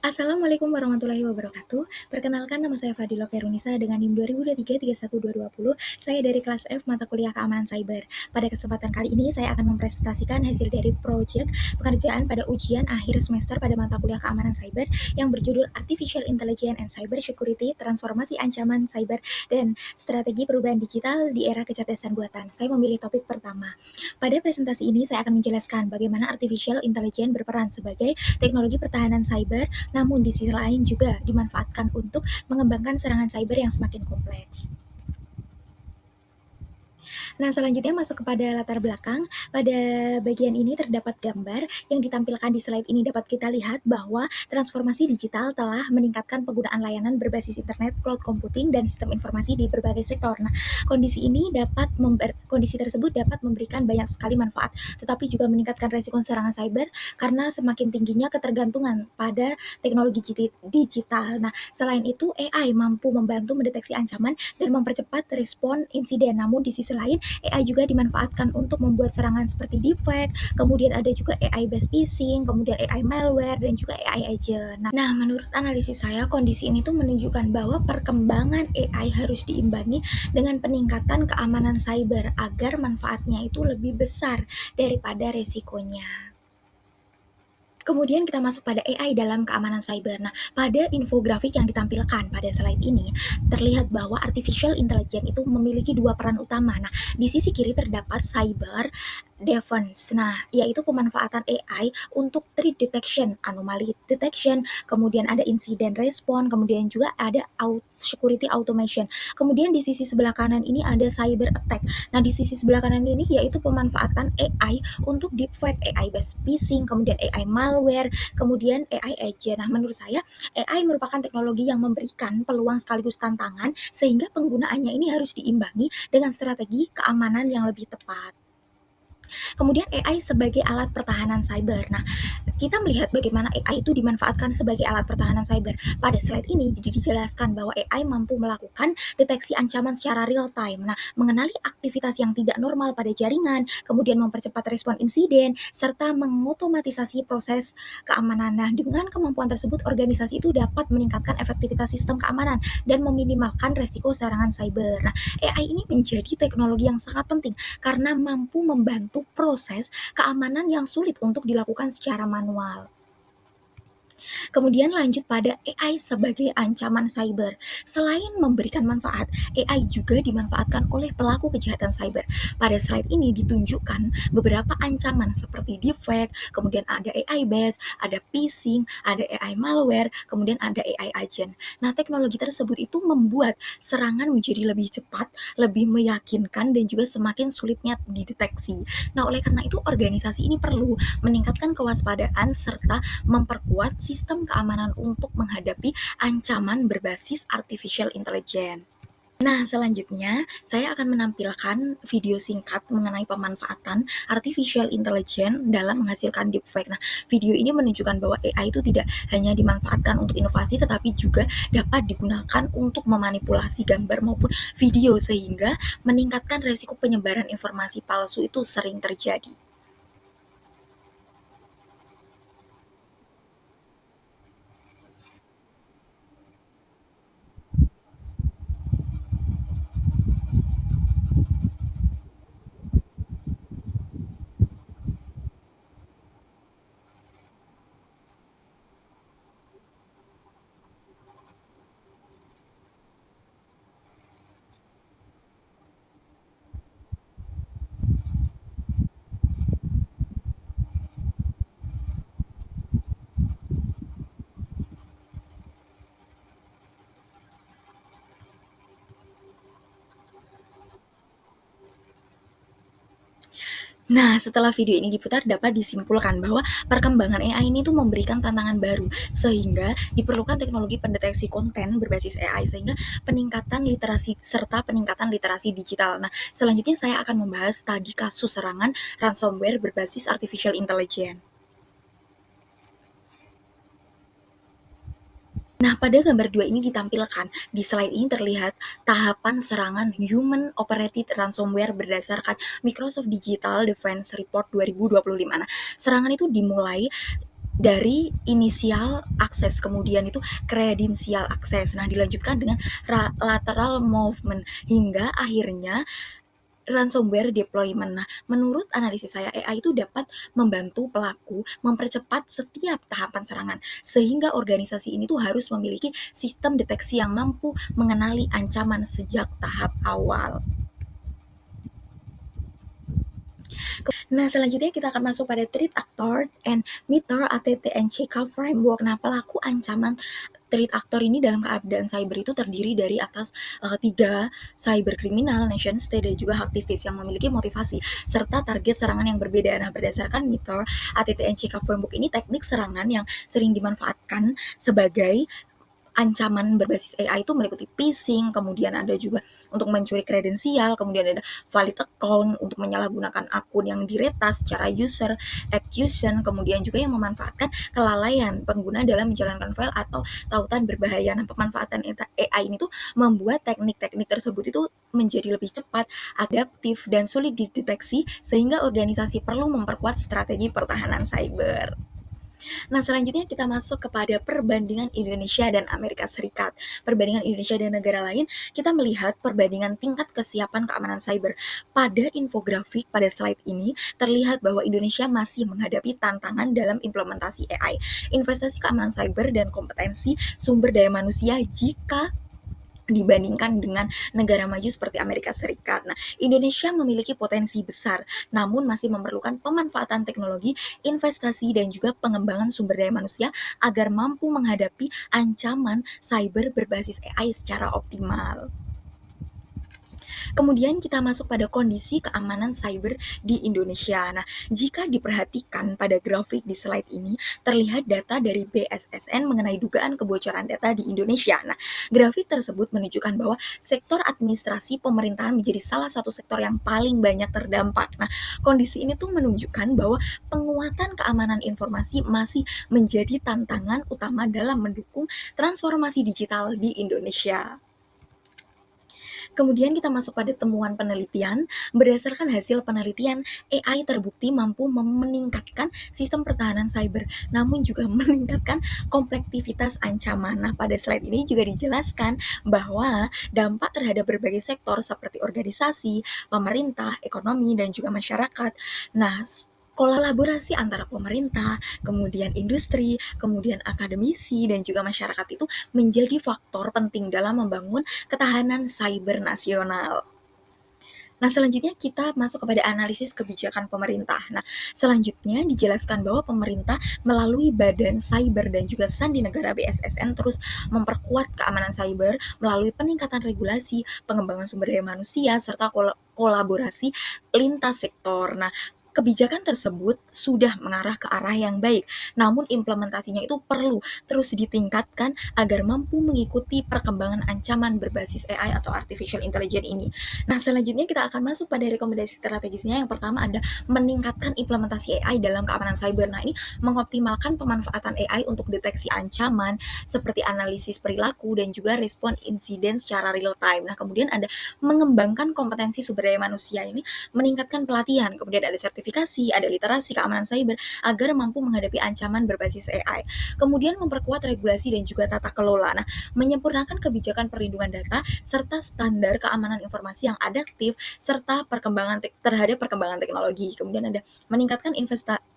Assalamualaikum warahmatullahi wabarakatuh. Perkenalkan nama saya Fadila Khairunisa dengan NIM 2023 31220. Saya dari kelas F mata kuliah Keamanan Cyber. Pada kesempatan kali ini saya akan mempresentasikan hasil dari proyek pekerjaan pada ujian akhir semester pada mata kuliah Keamanan Cyber yang berjudul Artificial Intelligence and Cyber Security, Transformasi Ancaman Cyber dan Strategi Perubahan Digital di Era Kecerdasan Buatan. Saya memilih topik pertama. Pada presentasi ini saya akan menjelaskan bagaimana Artificial Intelligence berperan sebagai teknologi pertahanan cyber, namun di sisi lain juga dimanfaatkan untuk mengembangkan serangan cyber yang semakin kompleks. Nah, selanjutnya masuk kepada latar belakang. Pada bagian ini terdapat gambar yang ditampilkan di slide ini. Dapat kita lihat bahwa transformasi digital telah meningkatkan penggunaan layanan berbasis internet, cloud computing, dan sistem informasi di berbagai sektor. Nah, kondisi tersebut dapat memberikan banyak sekali manfaat, tetapi juga meningkatkan resiko serangan cyber karena semakin tingginya ketergantungan pada teknologi digital. Nah, selain itu AI mampu membantu mendeteksi ancaman dan mempercepat respon insiden. Namun di sisi lain AI juga dimanfaatkan untuk membuat serangan seperti deepfake, kemudian ada juga AI based phishing, kemudian AI malware, dan juga AI agent. Nah, menurut analisis saya, kondisi ini tuh menunjukkan bahwa perkembangan AI harus diimbangi dengan peningkatan keamanan cyber agar manfaatnya itu lebih besar daripada resikonya. Kemudian kita masuk pada AI dalam keamanan cyber. Nah, pada infografik yang ditampilkan pada slide ini, terlihat bahwa artificial intelligence itu memiliki dua peran utama. Nah, di sisi kiri terdapat cyber defense. Nah, yaitu pemanfaatan AI untuk threat detection, anomaly detection, kemudian ada incident response, kemudian juga ada security automation. Kemudian di sisi sebelah kanan ini ada cyber attack. Nah, di sisi sebelah kanan ini yaitu pemanfaatan AI untuk deepfake, AI based phishing, kemudian AI malware, kemudian AI agent. Nah, menurut saya AI merupakan teknologi yang memberikan peluang sekaligus tantangan sehingga penggunaannya ini harus diimbangi dengan strategi keamanan yang lebih tepat. Kemudian AI sebagai alat pertahanan cyber. Nah, kita melihat bagaimana AI itu dimanfaatkan sebagai alat pertahanan cyber. Pada slide ini jadi dijelaskan bahwa AI mampu melakukan deteksi ancaman secara real time. Nah, mengenali aktivitas yang tidak normal pada jaringan, kemudian mempercepat respon insiden, serta mengotomatisasi proses keamanan. Nah, dengan kemampuan tersebut, organisasi itu dapat meningkatkan efektivitas sistem keamanan dan meminimalkan resiko serangan cyber. Nah, AI ini menjadi teknologi yang sangat penting karena mampu membantu proses keamanan yang sulit untuk dilakukan secara manual. Kemudian lanjut pada AI sebagai ancaman cyber. Selain memberikan manfaat, AI juga dimanfaatkan oleh pelaku kejahatan cyber. Pada slide ini ditunjukkan beberapa ancaman seperti deepfake, kemudian ada AI based, ada phishing, ada AI malware, kemudian ada AI agent. Nah, teknologi tersebut itu membuat serangan menjadi lebih cepat, lebih meyakinkan, dan juga semakin sulitnya dideteksi. Nah, oleh karena itu organisasi ini perlu meningkatkan kewaspadaan serta memperkuat sistem keamanan untuk menghadapi ancaman berbasis artificial intelligence. Nah, selanjutnya saya akan menampilkan video singkat mengenai pemanfaatan artificial intelligence dalam menghasilkan deepfake. Nah, video ini menunjukkan bahwa AI itu tidak hanya dimanfaatkan untuk inovasi, tetapi juga dapat digunakan untuk memanipulasi gambar maupun video sehingga meningkatkan resiko penyebaran informasi palsu itu sering terjadi. Nah, setelah video ini diputar dapat disimpulkan bahwa perkembangan AI ini tuh memberikan tantangan baru, sehingga diperlukan teknologi pendeteksi konten berbasis AI sehingga peningkatan literasi serta peningkatan literasi digital. Nah, selanjutnya saya akan membahas tadi kasus serangan ransomware berbasis artificial intelligence. Nah, pada gambar 2 ini ditampilkan, di slide ini terlihat tahapan serangan Human Operated Ransomware berdasarkan Microsoft Digital Defense Report 2025. Nah, serangan itu dimulai dari inisial akses, kemudian itu kredensial akses. Nah, dilanjutkan dengan lateral movement hingga akhirnya ransomware deployment. Nah, menurut analisis saya, AI itu dapat membantu pelaku mempercepat setiap tahapan serangan, sehingga organisasi ini tuh harus memiliki sistem deteksi yang mampu mengenali ancaman sejak tahap awal. Nah, selanjutnya kita akan masuk pada Threat Actor and Meter ATT&CK Framework. Nah, pelaku ancaman threat actor ini dalam keadaan cyber itu terdiri dari atas 3 cyber kriminal, nation state, dan juga aktivis yang memiliki motivasi serta target serangan yang berbeda. Nah, berdasarkan Meter ATT&CK Framework ini, teknik serangan yang sering dimanfaatkan sebagai ancaman berbasis AI itu meliputi phishing, kemudian ada juga untuk mencuri kredensial, kemudian ada valid account untuk menyalahgunakan akun yang diretas secara user acquisition, kemudian juga yang memanfaatkan kelalaian pengguna dalam menjalankan file atau tautan berbahaya. Nah, pemanfaatan AI ini tuh membuat teknik-teknik tersebut itu menjadi lebih cepat, adaptif, dan sulit dideteksi sehingga organisasi perlu memperkuat strategi pertahanan cyber. Nah, selanjutnya kita masuk kepada perbandingan Indonesia dan Amerika Serikat. Perbandingan Indonesia dan negara lain, kita melihat perbandingan tingkat kesiapan keamanan cyber. Pada infografik pada slide ini, terlihat bahwa Indonesia masih menghadapi tantangan dalam implementasi AI, investasi keamanan cyber, dan kompetensi sumber daya manusia jika dibandingkan dengan negara maju seperti Amerika Serikat. Nah, Indonesia memiliki potensi besar, namun masih memerlukan pemanfaatan teknologi, investasi, dan juga pengembangan sumber daya manusia agar mampu menghadapi ancaman cyber berbasis AI secara optimal. Kemudian kita masuk pada kondisi keamanan cyber di Indonesia. Nah, jika diperhatikan pada grafik di slide ini, terlihat data dari BSSN mengenai dugaan kebocoran data di Indonesia. Nah, grafik tersebut menunjukkan bahwa sektor administrasi pemerintahan menjadi salah satu sektor yang paling banyak terdampak. Nah, kondisi ini tuh menunjukkan bahwa penguatan keamanan informasi masih menjadi tantangan utama dalam mendukung transformasi digital di Indonesia. Kemudian kita masuk pada temuan penelitian. Berdasarkan hasil penelitian, AI terbukti mampu meningkatkan sistem pertahanan cyber, namun juga meningkatkan komplektivitas ancaman. Nah, pada slide ini juga dijelaskan bahwa dampak terhadap berbagai sektor seperti organisasi, pemerintah, ekonomi, dan juga masyarakat. Nah, kolaborasi antara pemerintah, kemudian industri, kemudian akademisi, dan juga masyarakat itu menjadi faktor penting dalam membangun ketahanan cyber nasional. Nah, selanjutnya kita masuk kepada analisis kebijakan pemerintah. Nah, selanjutnya dijelaskan bahwa pemerintah melalui Badan Cyber dan juga Sandi Negara BSSN terus memperkuat keamanan cyber melalui peningkatan regulasi, pengembangan sumber daya manusia, serta kolaborasi lintas sektor. Nah, kebijakan tersebut sudah mengarah ke arah yang baik, namun implementasinya itu perlu terus ditingkatkan agar mampu mengikuti perkembangan ancaman berbasis AI atau artificial intelligence ini. Nah, selanjutnya kita akan masuk pada rekomendasi strategisnya. Yang pertama ada meningkatkan implementasi AI dalam keamanan cyber. Nah, ini mengoptimalkan pemanfaatan AI untuk deteksi ancaman seperti analisis perilaku dan juga respon insiden secara real time. Nah, kemudian ada mengembangkan kompetensi sumber daya manusia ini, meningkatkan pelatihan, kemudian ada sertifikasi, ada literasi keamanan cyber agar mampu menghadapi ancaman berbasis AI. Kemudian memperkuat regulasi dan juga tata kelola. Nah, menyempurnakan kebijakan perlindungan data serta standar keamanan informasi yang adaptif serta terhadap perkembangan teknologi. Kemudian ada meningkatkan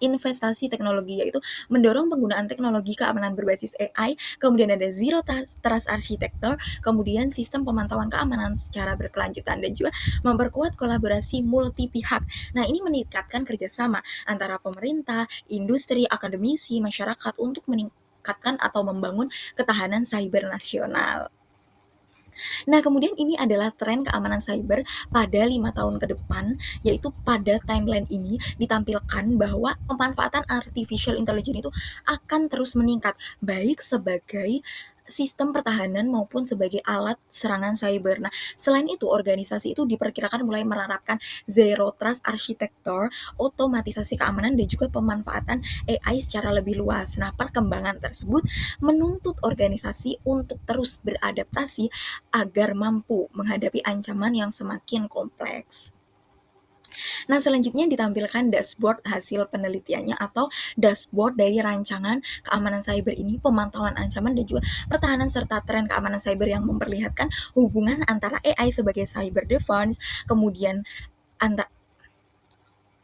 investasi teknologi, yaitu mendorong penggunaan teknologi keamanan berbasis AI, kemudian ada zero trust architecture, kemudian sistem pemantauan keamanan secara berkelanjutan, dan juga memperkuat kolaborasi multi pihak. Nah, ini meningkatkan kerjasama antara pemerintah, industri, akademisi, masyarakat untuk meningkatkan atau membangun ketahanan cyber nasional. Nah, kemudian ini adalah tren keamanan cyber pada 5 tahun ke depan, yaitu pada timeline ini ditampilkan bahwa pemanfaatan artificial intelligence itu akan terus meningkat, baik sebagai sistem pertahanan maupun sebagai alat serangan cyber. Nah, selain itu organisasi itu diperkirakan mulai menerapkan zero trust architecture, otomatisasi keamanan, dan juga pemanfaatan AI secara lebih luas. Nah, perkembangan tersebut menuntut organisasi untuk terus beradaptasi agar mampu menghadapi ancaman yang semakin kompleks. Nah, selanjutnya ditampilkan dashboard hasil penelitiannya atau dashboard dari rancangan keamanan cyber ini, pemantauan ancaman dan juga pertahanan serta tren keamanan cyber yang memperlihatkan hubungan antara AI sebagai cyber defense, kemudian anta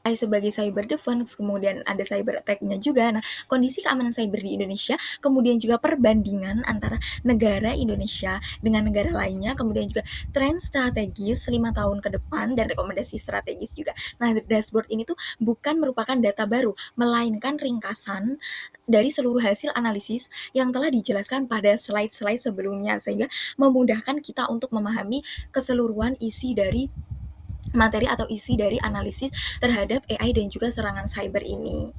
AI sebagai cyber defense, kemudian ada cyber attack-nya juga. Nah, kondisi keamanan cyber di Indonesia, kemudian juga perbandingan antara negara Indonesia dengan negara lainnya, kemudian juga tren strategis 5 tahun ke depan dan rekomendasi strategis juga. Nah, dashboard ini tuh bukan merupakan data baru, melainkan ringkasan dari seluruh hasil analisis yang telah dijelaskan pada slide-slide sebelumnya, sehingga memudahkan kita untuk memahami keseluruhan isi dari materi atau isi dari analisis terhadap AI dan juga serangan cyber ini.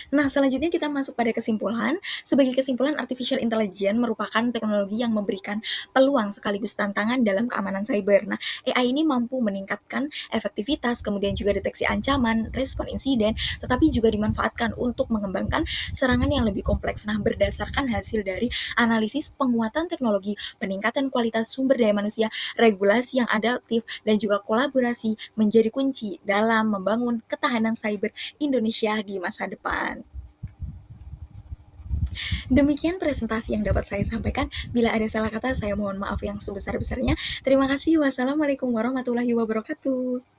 Nah, selanjutnya kita masuk pada kesimpulan. Sebagai kesimpulan, artificial intelligence merupakan teknologi yang memberikan peluang sekaligus tantangan dalam keamanan cyber. Nah, AI ini mampu meningkatkan efektivitas, kemudian juga deteksi ancaman, respon insiden, tetapi juga dimanfaatkan untuk mengembangkan serangan yang lebih kompleks. Nah, berdasarkan hasil dari analisis penguatan teknologi, peningkatan kualitas sumber daya manusia, regulasi yang adaptif, dan juga kolaborasi menjadi kunci dalam membangun ketahanan cyber Indonesia di masa depan. Demikian presentasi yang dapat saya sampaikan. Bila ada salah kata, saya mohon maaf yang sebesar-besarnya. Terima kasih. Wassalamualaikum warahmatullahi wabarakatuh.